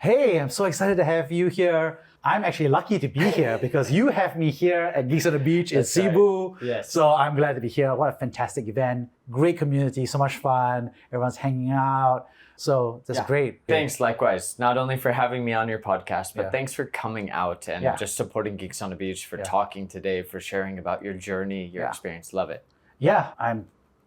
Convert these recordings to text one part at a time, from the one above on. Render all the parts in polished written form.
Hey, I'm so excited to have you here. I'm actually lucky to be here because you have me here at Geeks on the Beach in Cebu. Right. Yes. So I'm glad to be here. What a fantastic event. Great community, so much fun. Everyone's hanging out. So that's great. Thanks, likewise. Not only for having me on your podcast, but thanks for coming out and just supporting Geeks on the Beach, for talking today, for sharing about your journey, your experience. Love it. Yeah, I'm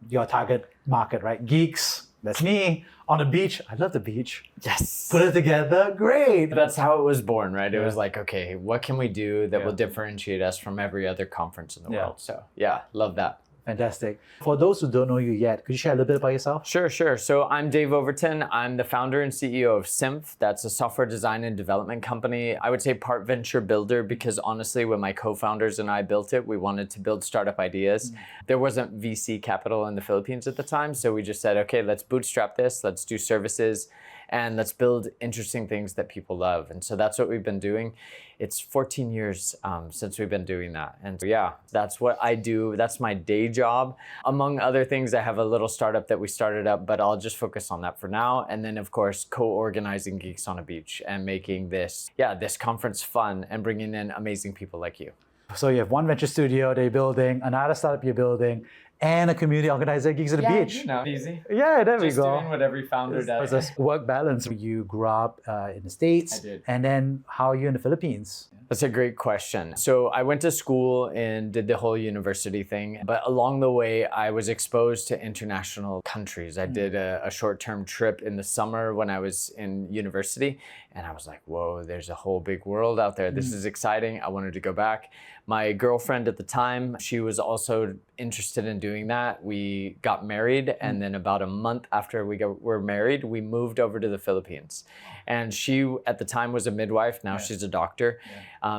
your target market, right? Geeks, that's me. On the beach, I love the beach. Yes. Put it together, great. That's how it was born, right? It was like, okay, what can we do that will differentiate us from every other conference in the world? So yeah, love that. Fantastic. For those who don't know you yet, could you share a little bit about yourself? Sure. So I'm Dave Overton. I'm the founder and CEO of Symph. That's a software design and development company. I would say part venture builder because honestly, when my co-founders and I built it, we wanted to build startup ideas. There wasn't VC capital in the Philippines at the time. So we just said, okay, let's bootstrap this. Let's do services and let's build interesting things that people love. And so that's what we've been doing. It's 14 years since we've been doing that. And so, yeah, that's what I do. That's my day job. Among other things, I have a little startup that we started up, but I'll just focus on that for now. And then, of course, co-organizing Geeks on a Beach and making this conference fun and bringing in amazing people like you. So you have one venture studio that you're building, another startup you're building, and a community organizer, Geeks on the Beach. Easy. Yeah, there we Just go. doing what every founder does. It's a work balance. You grew up in the States. I did. And then how are you in the Philippines? That's a great question. So I went to school and did the whole university thing, but along the way, I was exposed to international countries. I did a short-term trip in the summer when I was in university, and I was like, whoa, there's a whole big world out there. This is exciting. I wanted to go back. My girlfriend at the time, she was also interested in doing that. We got married, and then about a month after we were married, we moved over to the Philippines. And she, at the time, was a midwife. Now she's a doctor.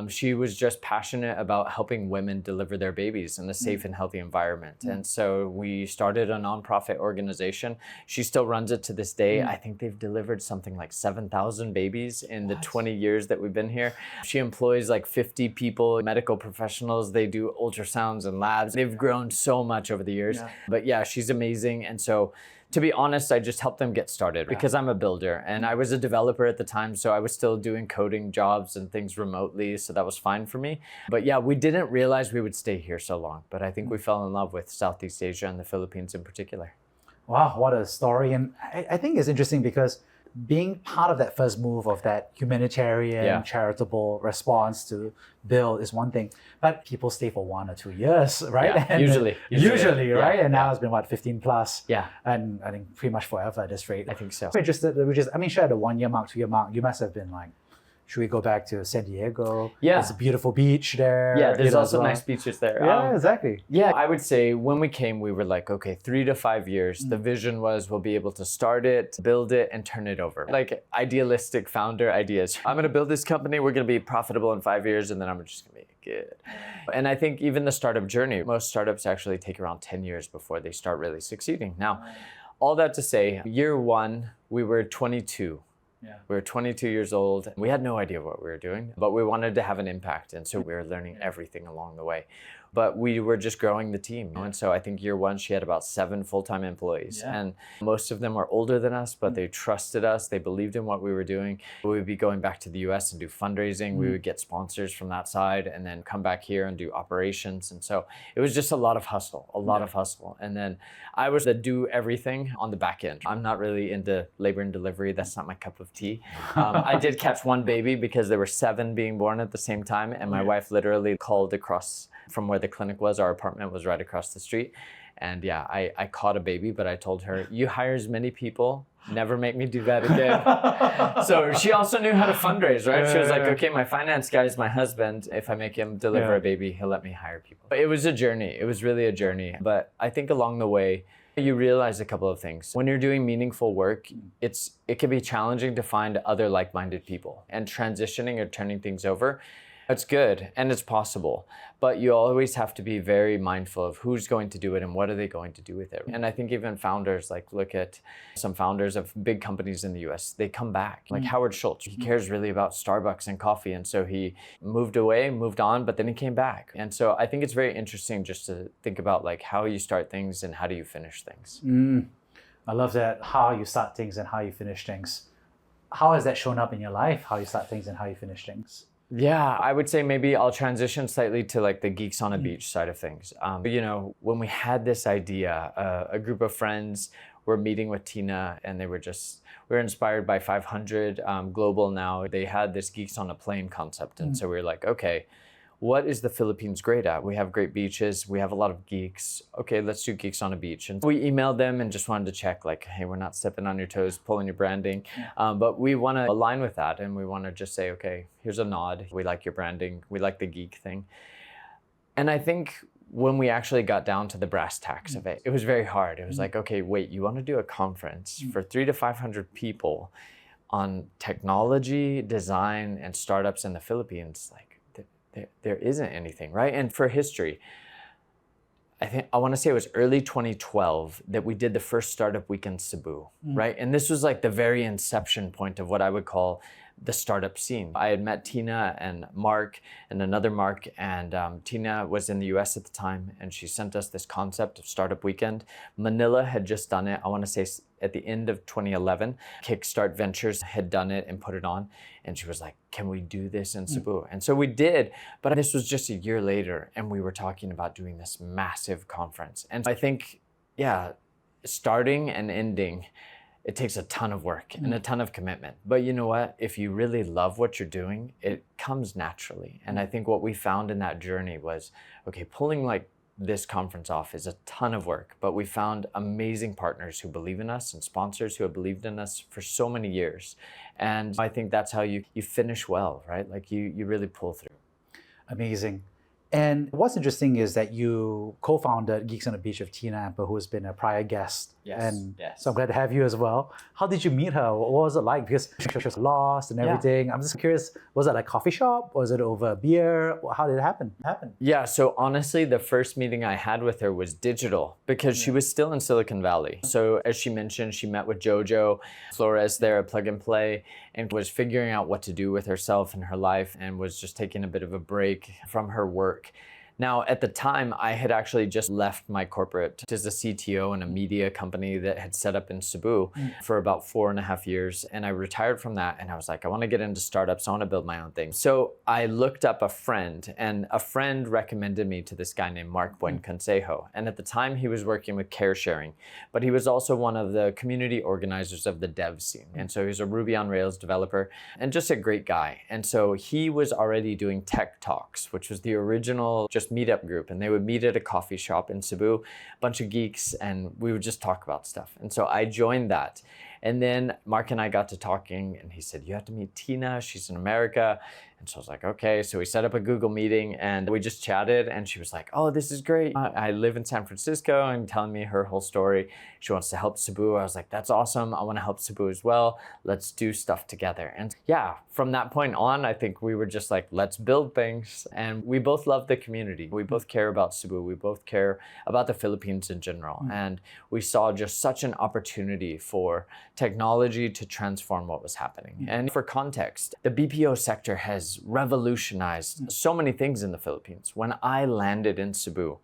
She was just passionate about helping women deliver their babies in a safe and healthy environment. And so we started a nonprofit organization. She still runs it to this day. I think they've delivered something like 7,000 babies in the 20 years that we've been here. She employs like 50 people, medical professionals. They do ultrasounds and labs. They've grown so much over the years. But yeah, she's amazing. And so to be honest, I just helped them get started because I'm a builder and I was a developer at the time. So I was still doing coding jobs and things remotely. So that was fine for me. But yeah, we didn't realize we would stay here so long. But I think we fell in love with Southeast Asia and the Philippines in particular. Wow, what a story. And I think it's interesting because being part of that first move of that humanitarian, charitable response to build is one thing, but people stay for 1 or 2 years, right? Yeah, and usually, right? And now yeah. it's been what, 15 plus? Yeah. And I think pretty much forever at this rate. I think so. I'm interested, sure at the 1 year mark, 2 year mark, you must have been like, should we go back to San Diego? Yeah. There's a beautiful beach there. Yeah, there's also nice beaches there. Yeah, exactly. Yeah, I would say when we came, we were like, okay, 3 to 5 years. The vision was we'll be able to start it, build it, and turn it over. Like idealistic founder ideas. I'm going to build this company. We're going to be profitable in 5 years, and then I'm just going to be good. And I think even the startup journey, most startups actually take around 10 years before they start really succeeding. Now, all that to say, year one, we were 22. Yeah. We were 22 years old. We had no idea what we were doing, but we wanted to have an impact. And so we were learning everything along the way. But we were just growing the team. And so I think year one, she had about 7 full-time employees. And most of them were older than us, but they trusted us. They believed in what we were doing. We would be going back to the US and do fundraising. We would get sponsors from that side and then come back here and do operations. And so it was just a lot of hustle, of hustle. And then I was the do everything on the back end. I'm not really into labor and delivery. That's not my cup of tea. I did catch 1 baby because there were 7 being born at the same time. And my wife literally called across from where the clinic was. Our apartment was right across the street. And yeah, I caught a baby, but I told her, you hire as many people, never make me do that again. So she also knew how to fundraise, right? She was like, okay, my finance guy is my husband. If I make him deliver a baby, he'll let me hire people. But it was a journey. It was really a journey. But I think along the way, you realize a couple of things. When you're doing meaningful work, it can be challenging to find other like-minded people. And transitioning or turning things over, it's good and it's possible, but you always have to be very mindful of who's going to do it and what are they going to do with it. And I think even founders, like look at some founders of big companies in the US, they come back. Like Howard Schultz, he cares really about Starbucks and coffee. And so he moved away, moved on, but then he came back. And so I think it's very interesting just to think about like how you start things and how do you finish things. I love that, how you start things and how you finish things. how has that shown up in your life? How you start things and how you finish things? Yeah, I would say maybe I'll transition slightly to like the Geeks on a Beach side of things. When we had this idea, a group of friends were meeting with Tina, and we were inspired by 500 Global now. They had this Geeks on a Plane concept. And so we were like, okay, what is the Philippines great at? We have great beaches. We have a lot of geeks. Okay, let's do Geeks on a Beach. And we emailed them and just wanted to check like, hey, we're not stepping on your toes, pulling your branding. But we want to align with that. And we want to just say, okay, here's a nod. We like your branding. We like the geek thing. And I think when we actually got down to the brass tacks of it, it was very hard. It was like, okay, wait, you want to do a conference for 300 to 500 people on technology, design, and startups in the Philippines? Like, there isn't anything, right? And for history, I want to say it was early 2012 that we did the first startup week in Cebu, right? And this was like the very inception point of what I would call the startup scene. I had met Tina and Mark and another Mark, and Tina was in the US at the time, and she sent us this concept of Startup Weekend. Manila had just done it, I want to say at the end of 2011. Kickstart Ventures had done it and put it on, and she was like, can we do this in Cebu? And so we did, but this was just a year later, and we were talking about doing this massive conference. And I think, yeah, starting and ending, it takes a ton of work and a ton of commitment. But you know what? If you really love what you're doing, it comes naturally. And I think what we found in that journey was, okay, pulling like this conference off is a ton of work, but we found amazing partners who believe in us and sponsors who have believed in us for so many years. And I think that's how you finish well, right? Like you really pull through. Amazing. And what's interesting is that you co-founded Geeks on the Beach with Tina Amper, who has been a prior guest. Yes. So I'm glad to have you as well. How did you meet her? What was it like? Because she was lost and everything. I'm just curious, was it like a coffee shop? Was it over a beer? How did it happen? Yeah, so honestly, the first meeting I had with her was digital because she was still in Silicon Valley. So as she mentioned, she met with Jojo Flores there at Plug and Play and was figuring out what to do with herself and her life and was just taking a bit of a break from her work. Now, at the time, I had actually just left my corporate as a CTO in a media company that had set up in Cebu for about 4.5 years. And I retired from that. And I was like, I want to get into startups. I want to build my own thing. So I looked up a friend, and a friend recommended me to this guy named Mark Buenconsejo. And at the time, he was working with Care Sharing, but he was also one of the community organizers of the dev scene. And so he was a Ruby on Rails developer and just a great guy. And so he was already doing Tech Talks, which was the original just meetup group, and they would meet at a coffee shop in Cebu, a bunch of geeks, and we would just talk about stuff. And so I joined that. And then Mark and I got to talking, and he said, you have to meet Tina, she's in America. And so I was like, okay. So we set up a Google meeting and we just chatted, and she was like, oh, this is great. I live in San Francisco, and telling me her whole story. She wants to help Cebu. I was like, that's awesome. I want to help Cebu as well. Let's do stuff together. And yeah, from that point on, I think we were just like, let's build things. And we both love the community. We both care about Cebu. We both care about the Philippines in general. And we saw just such an opportunity for technology to transform what was happening. And for context, the BPO sector has revolutionized so many things in the Philippines. When I landed in Cebu,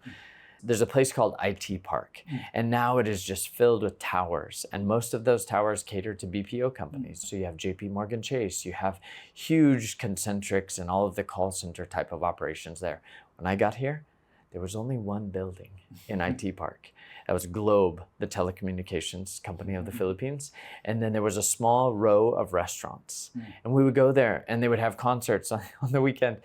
there's a place called IT Park, and now it is just filled with towers, and most of those towers cater to BPO companies. So you have JP Morgan Chase, you have huge Concentrics and all of the call center type of operations there. When I got here, there was only one building in IT Park. That was GOAB, the telecommunications company of the Philippines. And then there was a small row of restaurants. And we would go there, and they would have concerts on the weekend.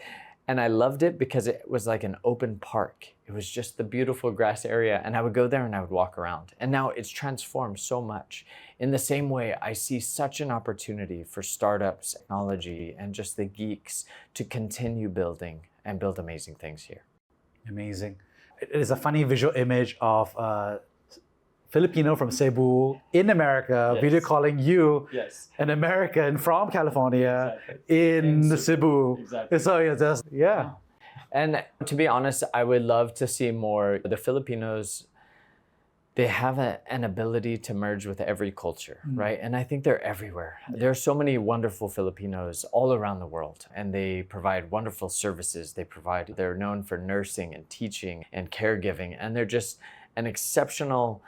And I loved it because it was like an open park. It was just the beautiful grass area. And I would go there and I would walk around. And now it's transformed so much. In the same way, I see such an opportunity for startups, technology, and just the geeks to continue building and build amazing things here. Amazing. It is a funny visual image of a Filipino from Cebu in America, video calling you, an American from California in Cebu. Exactly. So it's just, And to be honest, I would love to see more. The Filipinos, they have an ability to merge with every culture, right? And I think they're everywhere. There are so many wonderful Filipinos all around the world, and they provide wonderful services. They're known for nursing and teaching and caregiving, and they're just an exceptional,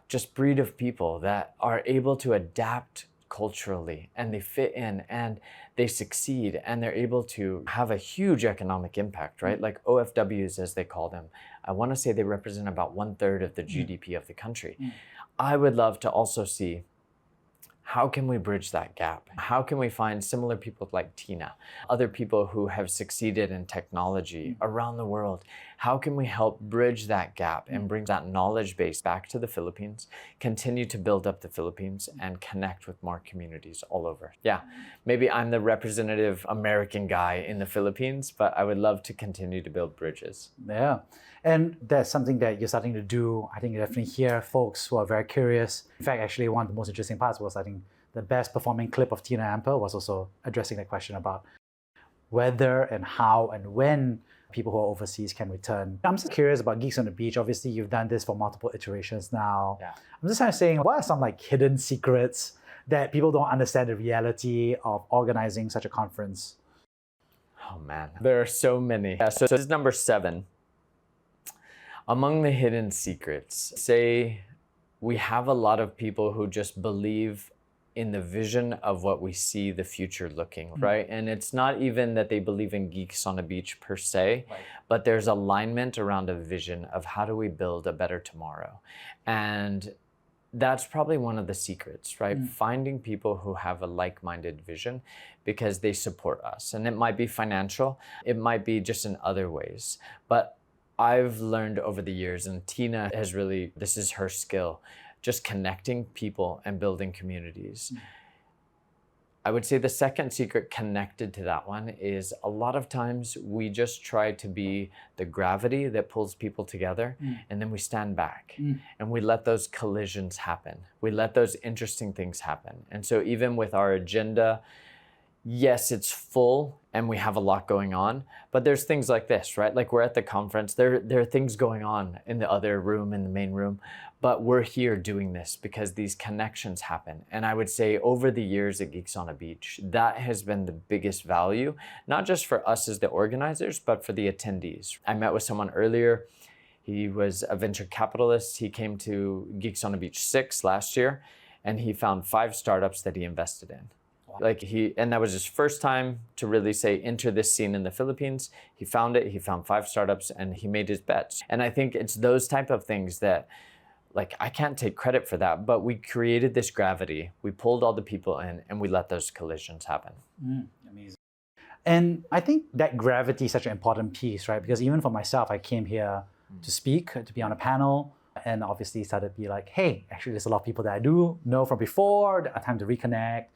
just breed of people that are able to adapt culturally, and they fit in and they succeed and they're able to have a huge economic impact, right? Like OFWs, as they call them. I want to say they represent about 1/3 of the GDP of the country. I would love to also see, how can we bridge that gap? How can we find similar people like Tina, other people who have succeeded in technology around the world? How can we help bridge that gap and bring that knowledge base back to the Philippines, continue to build up the Philippines, and connect with more communities all over? Yeah, maybe I'm the representative American guy in the Philippines, but I would love to continue to build bridges. Yeah. And that's something that you're starting to do. I think you definitely hear folks who are very curious. In fact, actually, one of the most interesting parts was, I think, the best performing clip of Tina Amper was also addressing that question about whether and how and when people who are overseas can return. I'm just curious about Geeks on the Beach. Obviously, you've done this for multiple iterations now. Yeah. I'm just kind of saying, what are some like hidden secrets that people don't understand the reality of organizing such a conference? Oh man, there are so many. Yeah, so this is number 7. Among the hidden secrets, say we have a lot of people who just believe in the vision of what we see the future looking, right? And it's not even that they believe in Geeks on a Beach per se, but there's alignment around a vision of how do we build a better tomorrow. And that's probably one of the secrets, right? Finding people who have a like-minded vision because they support us. And it might be financial, it might be just in other ways. But I've learned over the years, and Tina has really, this is her skill, just connecting people and building communities. I would say the second secret connected to that one is a lot of times we just try to be the gravity that pulls people together, and then we stand back and we let those collisions happen. We let those interesting things happen. And so even with our agenda, yes, it's full and we have a lot going on, but there's things like this, right? Like we're at the conference, there are things going on in the other room, in the main room, but we're here doing this because these connections happen. And I would say over the years at Geeks on a Beach, that has been the biggest value, not just for us as the organizers, but for the attendees. I met with someone earlier. He was a venture capitalist. He came to Geeks on a Beach 6 last year, and he found 5 startups that he invested in. And that was his first time to really say, enter this scene in the Philippines. He found it, he found 5 startups, and he made his bets. And I think it's those type of things that, like, I can't take credit for that, but we created this gravity, we pulled all the people in, and we let those collisions happen. Amazing. And I think that gravity is such an important piece, right? Because even for myself, I came here to speak, to be on a panel, and obviously started to be like, hey, actually there's a lot of people that I do know from before, that are time to reconnect,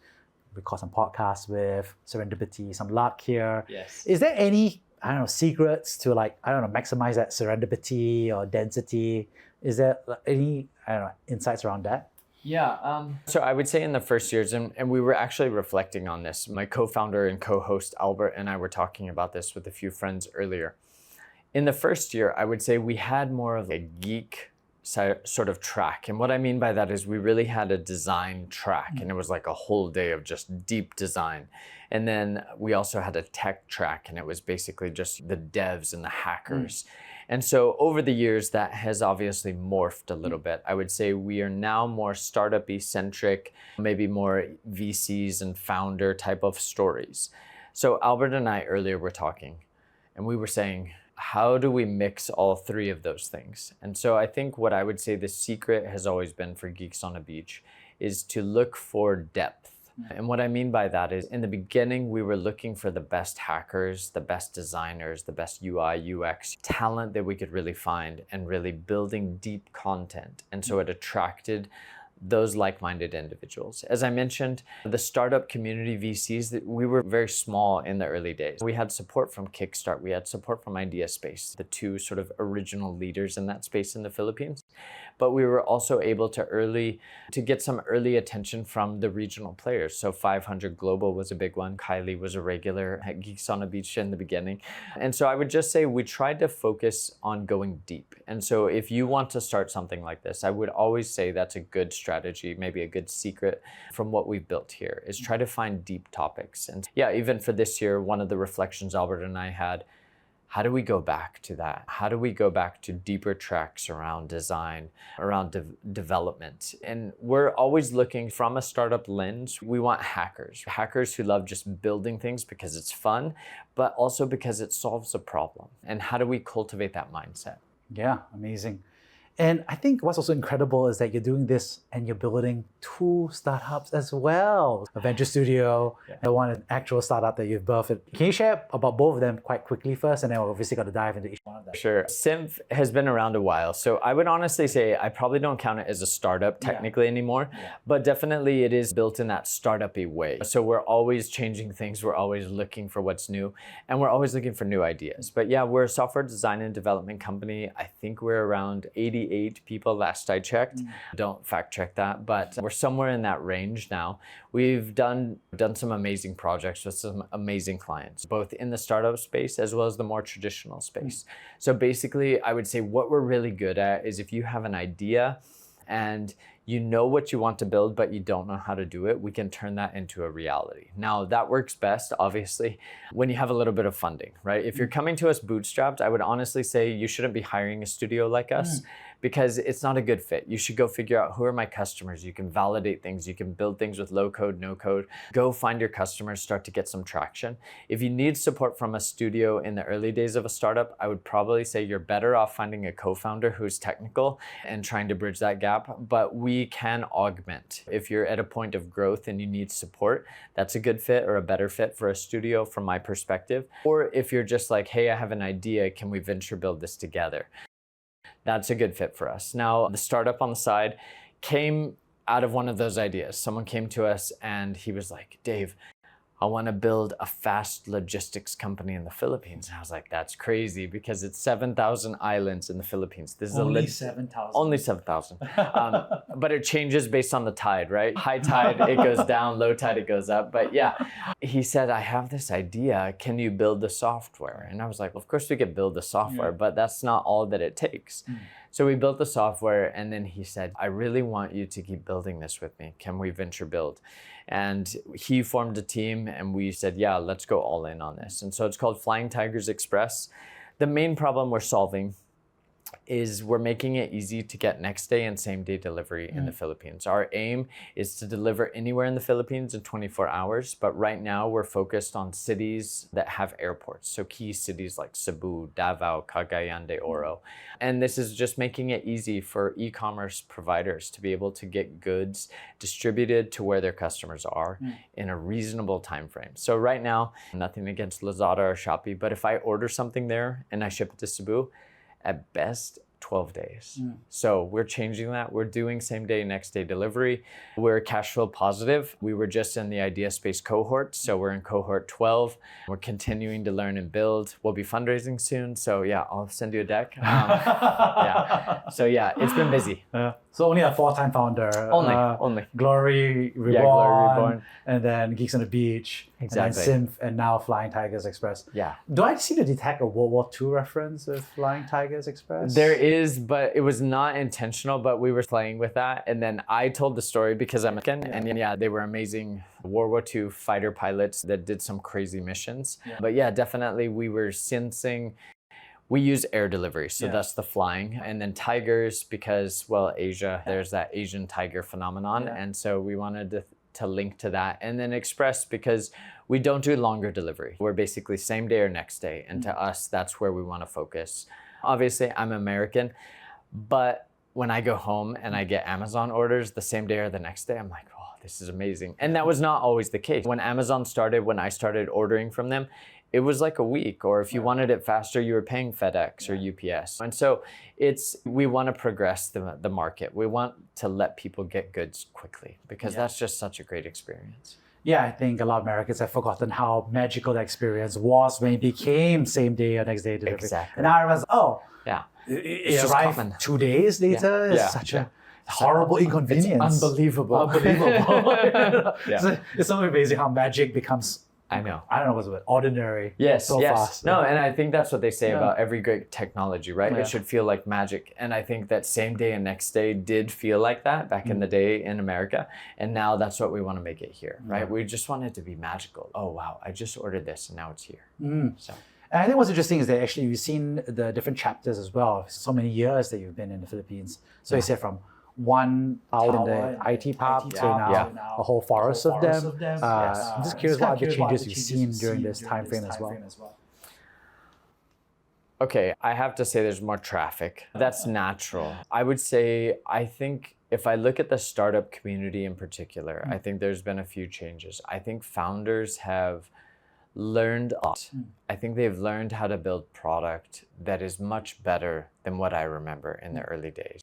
record some podcasts with, Serendipity, some luck here. Yes. Is there any, I don't know, secrets to like, I don't know, maximize that serendipity or density? Is there any, I don't know, insights around that? Yeah, so I would say in the first years, and we were actually reflecting on this, my co-founder and co-host Albert and I were talking about this with a few friends earlier. In the first year, I would say we had more of a geek sort of track. And what I mean by that is we really had a design track, and it was like a whole day of just deep design. And then we also had a tech track, and it was basically just the devs and the hackers. And so over the years, that has obviously morphed a little bit. I would say we are now more startup-y centric, maybe more VCs and founder type of stories. So Albert and I earlier were talking, and we were saying, how do we mix all 3 of those things? And so I think what I would say the secret has always been for Geeks on a Beach is to look for depth. And what I mean by that is in the beginning, we were looking for the best hackers, the best designers, the best UI, UX talent that we could really find, and really building deep content. And so it attracted those like-minded individuals. As I mentioned, the startup community VCs, that we were very small in the early days. We had support from Kickstart, we had support from Idea Space, the 2 sort of original leaders in that space in the Philippines. But we were also able to get some early attention from the regional players. So 500 Global was a big one. Kylie was a regular at Geeks on a Beach in the beginning. And so I would just say we tried to focus on going deep. And so if you want to start something like this, I would always say that's a good strategy, maybe a good secret from what we've built here, is try to find deep topics. And yeah, even for this year, one of the reflections Albert and I had, how do we go back to that? How do we go back to deeper tracks around design, around development? And we're always looking from a startup lens. We want hackers who love just building things because it's fun, but also because it solves a problem. And how do we cultivate that mindset? Yeah, amazing. And I think what's also incredible is that you're doing this and you're building 2 startups as well. A venture studio, and one an actual startup that you've birthed. Can you share about both of them quite quickly first, and then we're obviously got to dive into each one of them? Sure. Synth has been around a while, so I would honestly say I probably don't count it as a startup technically anymore, but definitely it is built in that startup-y way. So we're always changing things, we're always looking for what's new, and we're always looking for new ideas. But yeah, we're a software design and development company. I think we're around 88 people last I checked. Don't fact check that, but we're somewhere in that range now. We've done some amazing projects with some amazing clients, both in the startup space as well as the more traditional space. So basically, I would say what we're really good at is if you have an idea and you know what you want to build, but you don't know how to do it, we can turn that into a reality. Now, that works best, obviously, when you have a little bit of funding, right? If you're coming to us bootstrapped, I would honestly say you shouldn't be hiring a studio like us because it's not a good fit. You should go figure out who are my customers. You can validate things. You can build things with low code, no code. Go find your customers, start to get some traction. If you need support from a studio in the early days of a startup, I would probably say you're better off finding a co-founder who's technical and trying to bridge that gap. But we can augment. If you're at a point of growth and you need support, that's a good fit or a better fit for a studio from my perspective. Or if you're just like, hey, I have an idea, can we venture build this together? That's a good fit for us. Now, the startup on the side came out of one of those ideas. Someone came to us and he was like, Dave, I want to build a fast logistics company in the Philippines. And I was like, that's crazy because it's 7,000 islands in the Philippines. This is only 7,000. Only 7,000. But it changes based on the tide, right? High tide, it goes down. Low tide, it goes up. But yeah, he said, I have this idea. Can you build the software? And I was like, well, of course we could build the software, but that's not all that it takes. So we built the software and then he said, I really want you to keep building this with me. Can we venture build? And he formed a team and we said, yeah, let's go all in on this. And so it's called Flying Tigers Express. The main problem we're solving is we're making it easy to get next day and same day delivery in the Philippines. Our aim is to deliver anywhere in the Philippines in 24 hours, but right now we're focused on cities that have airports. So key cities like Cebu, Davao, Cagayan de Oro. And this is just making it easy for e-commerce providers to be able to get goods distributed to where their customers are in a reasonable time frame. So right now, nothing against Lazada or Shopee, but if I order something there and I ship it to Cebu, at best 12 days. So we're changing that. We're doing same day, next day delivery. We're cash flow positive. We were just in the idea space cohort. So we're in cohort 12. We're continuing to learn and build. We'll be fundraising soon. So yeah, I'll send you a deck. So yeah, it's been busy. So only a 4-time founder. Only. Glory Reborn. Yeah, Glory Reborn. And then Geeks on the Beach. Exactly. And then Synth, and now Flying Tigers Express. Yeah. Do I seem to detect a World War II reference with Flying Tigers Express? There is, but it was not intentional, but we were playing with that. And then I told the story because I'm American. And yeah, they were amazing World War II fighter pilots that did some crazy missions. But yeah, definitely we were sensing. We use air delivery, so that's the flying. And then tigers, because, well, Asia, there's that Asian tiger phenomenon. And so we wanted to link to that. And then express, because we don't do longer delivery. We're basically same day or next day. And to us, that's where we want to focus. Obviously, I'm American, but when I go home and I get Amazon orders the same day or the next day, I'm like, oh, this is amazing. And that was not always the case. When Amazon started, when I started ordering from them, it was like a week, or if you wanted it faster, you were paying FedEx or UPS. And so we want to progress the market. We want to let people get goods quickly because that's just such a great experience. Yeah, I think a lot of Americans have forgotten how magical the experience was when it became same day or next day delivery. Exactly. And I was, it's it arrived 2 days later. It's such a horrible inconvenience. It's unbelievable. It's so amazing how magic becomes, I know. I don't know what's the word, ordinary. Yes. Fast. No, and I think that's what they say about every great technology, right? It should feel like magic. And I think that same day and next day did feel like that back in the day in America. And now that's what we want to make it here, right? We just want it to be magical. Oh, wow, I just ordered this and now it's here. So. And I think what's interesting is that actually you've seen the different chapters as well. So many years that you've been in the Philippines. So you said from one out in the IT park to now a whole forest of them. I'm just curious what other changes you've seen during this time frame as well. Okay, I have to say there's more traffic. That's natural. I would say, I think if I look at the startup community in particular, I think there's been a few changes. I think founders have learned a lot. I think they've learned how to build product that is much better than what I remember in the early days.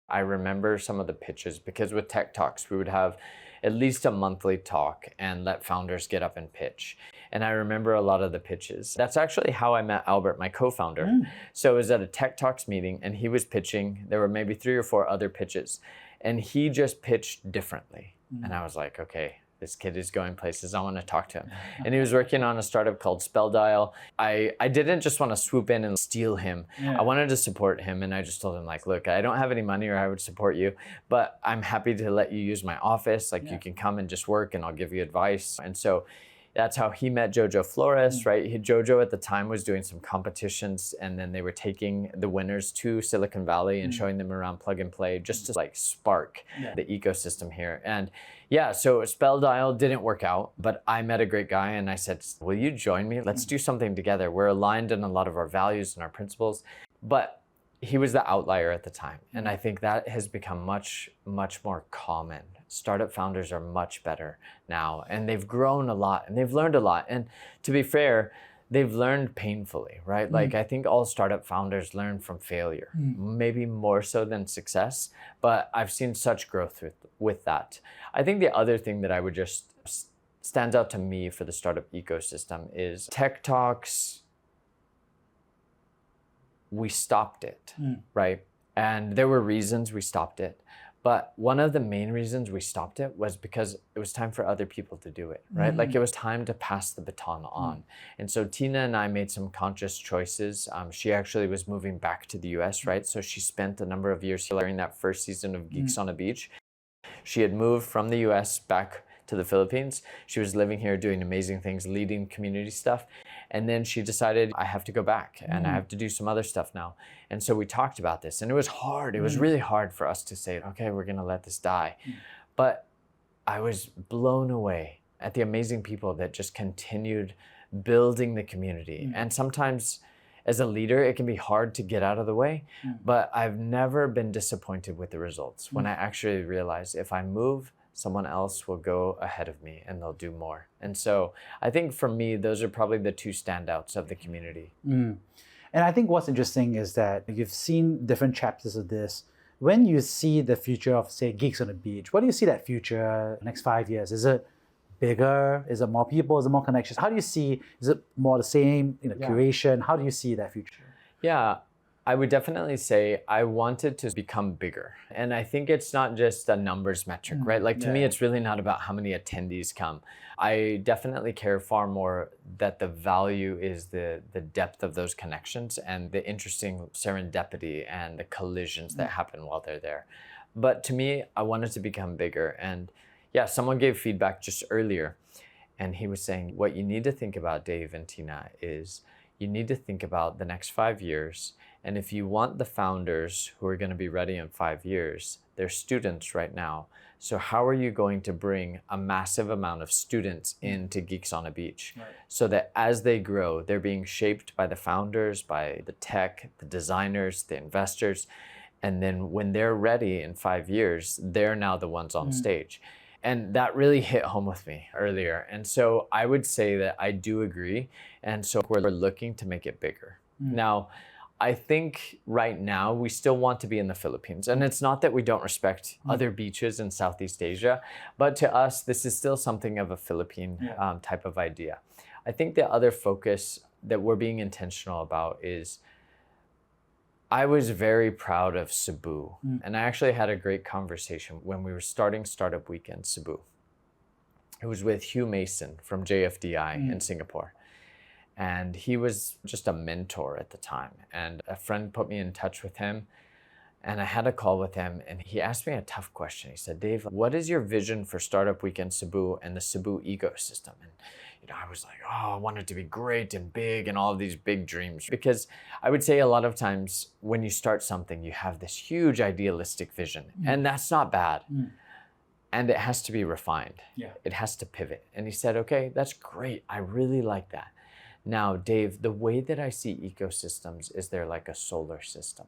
I remember some of the pitches because with Tech Talks, we would have at least a monthly talk and let founders get up and pitch. And I remember a lot of the pitches. That's actually how I met Albert, my co-founder. So it was at a Tech Talks meeting and he was pitching. There were maybe 3 or 4 other pitches and he just pitched differently. And I was like, okay, this kid is going places. I want to talk to him. And he was working on a startup called Spell Dial. I didn't just want to swoop in and steal him. I wanted to support him. And I just told him like, look, I don't have any money or I would support you, but I'm happy to let you use my office. Like you can come and just work and I'll give you advice. And so that's how he met Jojo Flores, right? Jojo at the time was doing some competitions and then they were taking the winners to Silicon Valley and showing them around Plug and Play just to like spark the ecosystem here. And yeah, so Spell Dial didn't work out, but I met a great guy and I said, will you join me? Let's do something together. We're aligned in a lot of our values and our principles, but he was the outlier at the time. And I think that has become much, much more common. Startup founders are much better now and they've grown a lot and they've learned a lot. And to be fair, they've learned painfully, right? Like I think all startup founders learn from failure, maybe more so than success, but I've seen such growth with that. I think the other thing that I would just stands out to me for the startup ecosystem is Tech Talks, we stopped it, right? And there were reasons we stopped it. But one of the main reasons we stopped it was because it was time for other people to do it, right? Like it was time to pass the baton on. And so Tina and I made some conscious choices. She actually was moving back to the US, right? So she spent a number of years here during that first season of Geeks on a Beach. She had moved from the US back to the Philippines. She was living here doing amazing things, leading community stuff. And then she decided, I have to go back and I have to do some other stuff now. And so we talked about this and it was hard. It was really hard for us to say, okay, we're gonna let this die. But I was blown away at the amazing people that just continued building the community. And sometimes as a leader, it can be hard to get out of the way, but I've never been disappointed with the results when I actually realized if I move, someone else will go ahead of me and they'll do more. And so I think for me, those are probably the 2 standouts of the community. And I think what's interesting is that you've seen different chapters of this. When you see the future of, say, Geeks on the Beach, what do you see that future next 5 years? Is it bigger? Is it more people? Is it more connections? How do you see, is it more the same, curation? How do you see that future? Yeah, I would definitely say I wanted to become bigger. And I think it's not just a numbers metric, right? Like to me, it's really not about how many attendees come. I definitely care far more that the value is the depth of those connections and the interesting serendipity and the collisions that happen while they're there. But to me, I wanted to become bigger. And yeah, someone gave feedback just earlier and he was saying, what you need to think about, Dave and Tina, is you need to think about the next 5 years. And if you want the founders who are going to be ready in 5 years, they're students right now. So how are you going to bring a massive amount of students into Geeks on a Beach so that as they grow, they're being shaped by the founders, by the tech, the designers, the investors. And then when they're ready in 5 years, they're now the ones on stage. And that really hit home with me earlier. And so I would say that I do agree. And so we're looking to make it bigger. Now, I think right now we still want to be in the Philippines. And it's not that we don't respect other beaches in Southeast Asia, but to us, this is still something of a Philippine type of idea. I think the other focus that we're being intentional about is I was very proud of Cebu. And I actually had a great conversation when we were starting Startup Weekend Cebu. It was with Hugh Mason from JFDI in Singapore. And he was just a mentor at the time. And a friend put me in touch with him. And I had a call with him. And he asked me a tough question. He said, Dave, what is your vision for Startup Weekend Cebu and the Cebu ecosystem? And I was like, oh, I want it to be great and big and all of these big dreams. Because I would say a lot of times when you start something, you have this huge idealistic vision, and that's not bad. And it has to be refined. Yeah. It has to pivot. And he said, okay, that's great. I really like that. Now, Dave, the way that I see ecosystems is they're like a solar system.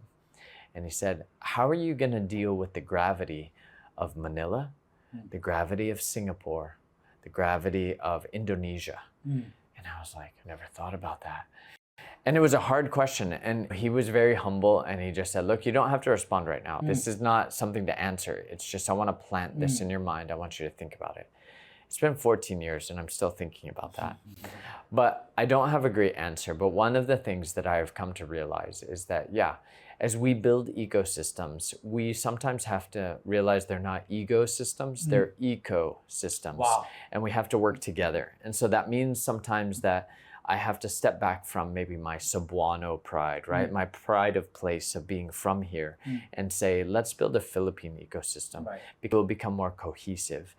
And he said, how are you going to deal with the gravity of Manila, the gravity of Singapore, the gravity of Indonesia? And I was like, I never thought about that. And it was a hard question. And he was very humble. And he just said, look, you don't have to respond right now. This is not something to answer. It's just, I want to plant this in your mind. I want you to think about it. It's been 14 years and I'm still thinking about that. But I don't have a great answer. But one of the things that I have come to realize is that, as we build ecosystems, we sometimes have to realize they're not ecosystems, they're ecosystems. Wow. And we have to work together. And so that means sometimes that I have to step back from maybe my Cebuano pride, right? My pride of place of being from here and say, let's build a Philippine ecosystem. Because we'll become more cohesive.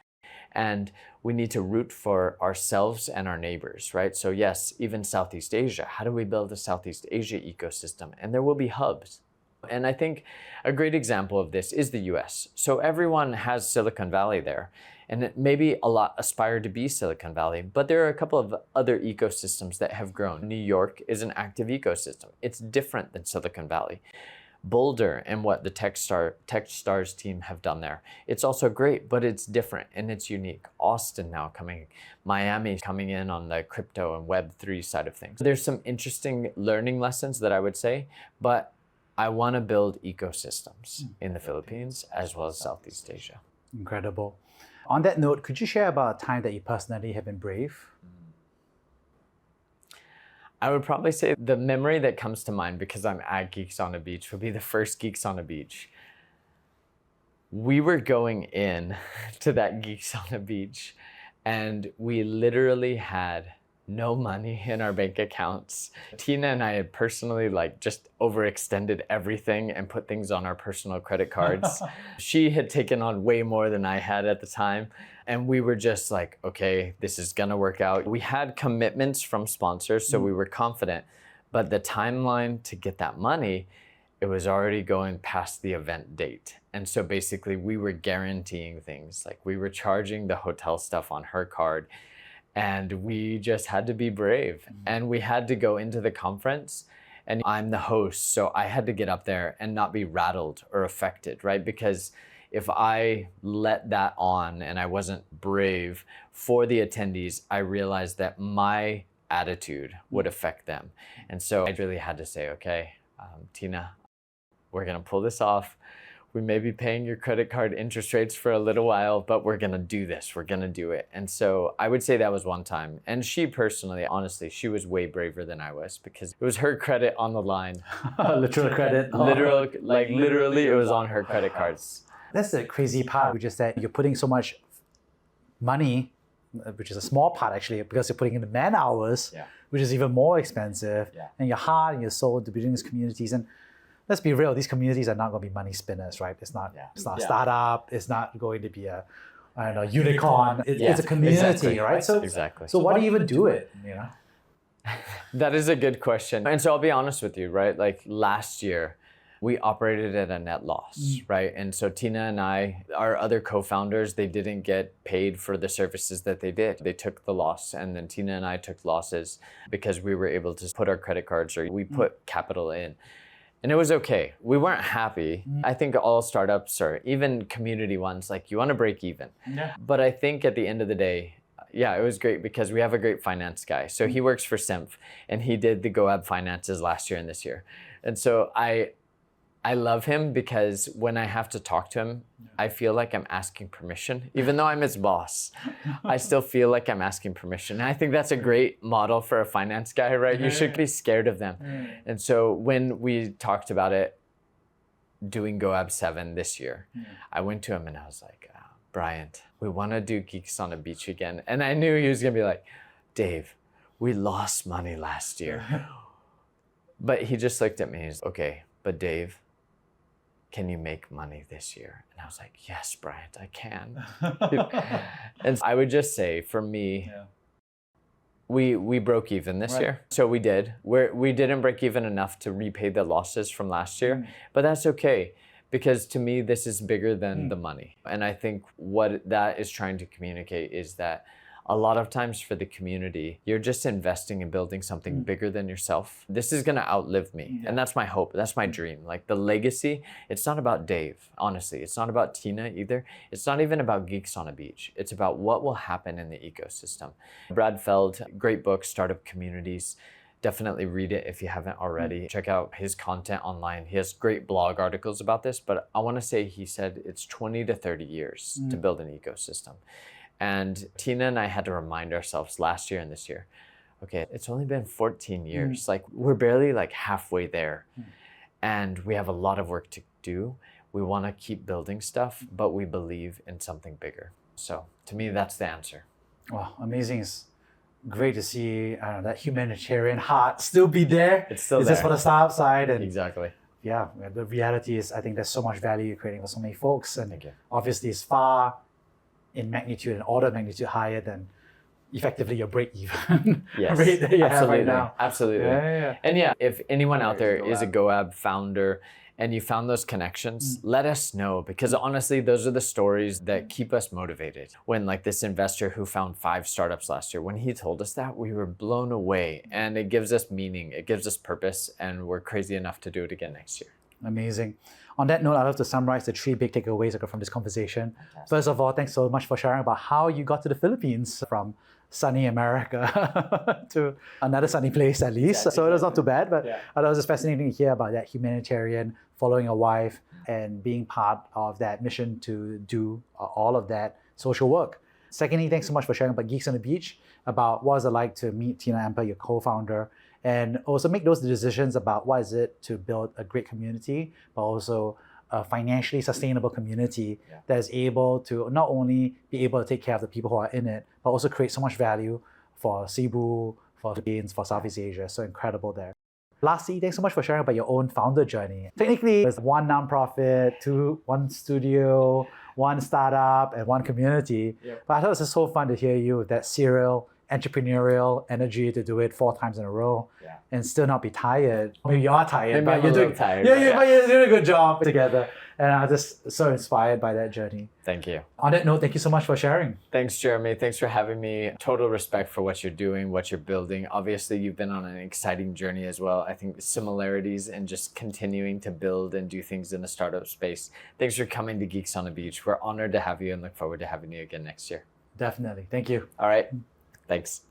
And we need to root for ourselves and our neighbors, right? So yes, even Southeast Asia, how do we build a Southeast Asia ecosystem? And there will be hubs. And I think a great example of this is the US. So everyone has Silicon Valley there. And maybe a lot aspire to be Silicon Valley, but there are a couple of other ecosystems that have grown. New York is an active ecosystem. It's different than Silicon Valley. Boulder and what the Techstars team have done there. It's also great, but it's different and it's unique. Austin now coming, Miami coming in on the crypto and Web3 side of things. There's some interesting learning lessons that I would say, but I want to build ecosystems in the Philippines as well as Southeast Asia. Incredible. On that note, could you share about a time that you personally have been brave? I would probably say the memory that comes to mind, because I'm at Geeks on a Beach, would be the first Geeks on a Beach. We were going in to that Geeks on a Beach, and we literally had no money in our bank accounts. Tina and I had personally just overextended everything and put things on our personal credit cards. She had taken on way more than I had at the time. And we were just like, okay, this is gonna work out. We had commitments from sponsors, so we were confident. But the timeline to get that money, it was already going past the event date. And so basically we were guaranteeing things. Like we were charging the hotel stuff on her card. And we just had to be brave. And we had to go into the conference. And I'm the host, so I had to get up there and not be rattled or affected, right? Because if I let that on and I wasn't brave for the attendees, I realized that my attitude would affect them. And so I really had to say, okay, Tina, we're gonna pull this off. We may be paying your credit card interest rates for a little while, but we're gonna do this, we're gonna do it. And so I would say that was one time. And she personally, honestly, she was way braver than I was because it was her credit on the line. Literal credit? Literally, it was on her credit cards. That's the crazy part, which is that you're putting so much money, which is a small part actually, because you're putting in the man hours, which is even more expensive, and your heart and your soul into building these communities. And let's be real, these communities are not going to be money spinners, right? It's not a startup. It's not going to be a unicorn. It's a community, right? So why do you even do it? That is a good question. And so I'll be honest with you, right? Like last year, we operated at a net loss, right? And so Tina and I, our other co-founders, they didn't get paid for the services that they did. They took the loss, and then Tina and I took losses because we were able to put our credit cards, or we put capital in. And it was okay. We weren't happy. I think all startups, or even community ones, you want to break even. But I think at the end of the day, it was great because we have a great finance guy. So he works for Simph, and he did the GOAB finances last year and this year. And so I love him because when I have to talk to him, I feel like I'm asking permission. Even though I'm his boss, I still feel like I'm asking permission. And I think that's a great model for a finance guy, right? You should be scared of them. And so when we talked about it, doing GOAB 7 this year, I went to him and I was like, Bryant, we want to do Geeks on a Beach again. And I knew he was going to be like, Dave, we lost money last year. But he just looked at me and he's okay, but Dave, can you make money this year? And I was like, yes, Bryant, I can. And I would just say, for me, We broke even this year. So we did. We didn't break even enough to repay the losses from last year, but that's okay. Because to me, this is bigger than the money. And I think what that is trying to communicate is that a lot of times for the community, you're just investing in building something bigger than yourself. This is gonna outlive me. And that's my hope, that's my dream. Like the legacy, it's not about Dave, honestly. It's not about Tina either. It's not even about Geeks on a Beach. It's about what will happen in the ecosystem. Brad Feld, great book, Startup Communities. Definitely read it if you haven't already. Check out his content online. He has great blog articles about this, but I wanna say he said it's 20 to 30 years to build an ecosystem. And Tina and I had to remind ourselves last year and this year, okay, it's only been 14 years. Like we're barely like halfway there. And we have a lot of work to do. We wanna keep building stuff, but we believe in something bigger. So to me, that's the answer. Wow, amazing. It's great to see that humanitarian heart still be there. It's still It's there. just for the startup side. And Exactly. yeah, the reality is I think there's so much value you're creating for so many folks. And Thank you. obviously it's far in magnitude and order of magnitude higher than effectively your break even Yes, rate that you have absolutely. right now. Absolutely. Yeah. And yeah, if anyone out there There's is a GOAB founder and you found those connections, let us know, because honestly, those are the stories that keep us motivated. When like this investor who found 5 startups last year, when he told us that, we were blown away, and it gives us meaning, it gives us purpose, and we're crazy enough to do it again next year. Amazing. On that note, I'd love to summarize the 3 big takeaways I got from this conversation. First of all, thanks so much for sharing about how you got to the Philippines from sunny America to another sunny place at least. So it was not too bad, but it was just fascinating to hear about that humanitarian, following a wife, and being part of that mission to do all of that social work. Secondly, thanks so much for sharing about Geeks on the Beach, about what is it like to meet Tina Amper, your co-founder, and also make those decisions about what is it to build a great community, but also a financially sustainable community that is able to not only be able to take care of the people who are in it, but also create so much value for Cebu, for the Philippines, for Southeast Asia. So incredible there. Lastly, thanks so much for sharing about your own founder journey. Technically, there's 1 nonprofit, 1 studio, 1 startup, and 1 community. But I thought it was just so fun to hear you with that serial entrepreneurial energy to do it 4 times in a row and still not be tired. Maybe you are tired, but you're doing tired. But you're doing a good job together. And I'm just so inspired by that journey. Thank you. On that note, thank you so much for sharing. Thanks, Jeremy. Thanks for having me. Total respect for what you're doing, what you're building. Obviously, you've been on an exciting journey as well. I think similarities and just continuing to build and do things in the startup space. Thanks for coming to Geeks on the Beach. We're honored to have you and look forward to having you again next year. Definitely. Thank you. All right. Thanks.